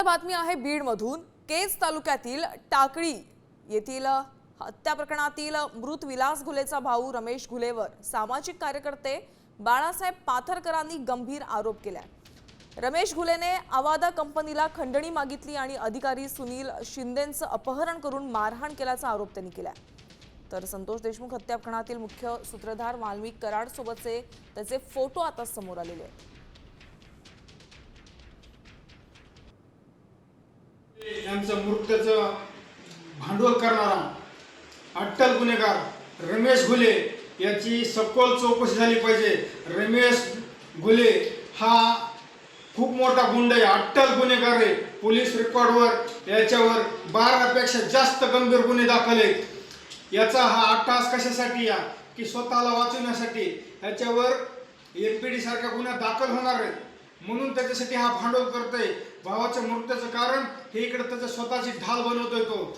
बातमी आहे बीडमधून। केज तालुक्यातील टाकळी येथील हत्या प्रकरणातील मृत विलास घुलेचा भाऊ रमेश घुलेवर सामाजिक कार्यकर्ते बाळासाहेब पाथरकरांनी गंभीर आरोप केलाय। रमेश घुलेने आवादा कंपनीला खंडणी मागितली आणि अधिकारी सुनील शिंदेंचं अपहरण करून मारहाण केल्याचा आरोप त्यांनी केलाय। तर संतोष देशमुख हत्या प्रकरणातील मुख्य सूत्रधार वाल्मिक कराड सोबतचे त्याचे फोटो आता समोर आलेले आहेत। यांचं मृत्यूचं भांडवल करणारा अट्टल गुन्हेगार रमेश घुले याची सखोल चौकशी झाली पाहिजे। रमेश घुले हा खूप मोठा गुंड आहे, अट्टल गुन्हेगार आहे। पोलीस रेकॉर्डवर याच्यावर 12 पेक्षा जास्त गंभीर गुन्हे दाखल आहेत। याचा हा अट्टहास कशासाठी या की स्वतःला वाचवण्यासाठी याच्यावर एमपीडी सारख्या गुन्हा दाखल होणार आहे, म्हणून त्याच्यासाठी हा भांडवल करतोय। भावाच्या मृत्यूचं कारण हे इकडे त्याचं स्वतःची ढाल बनवतोय तो।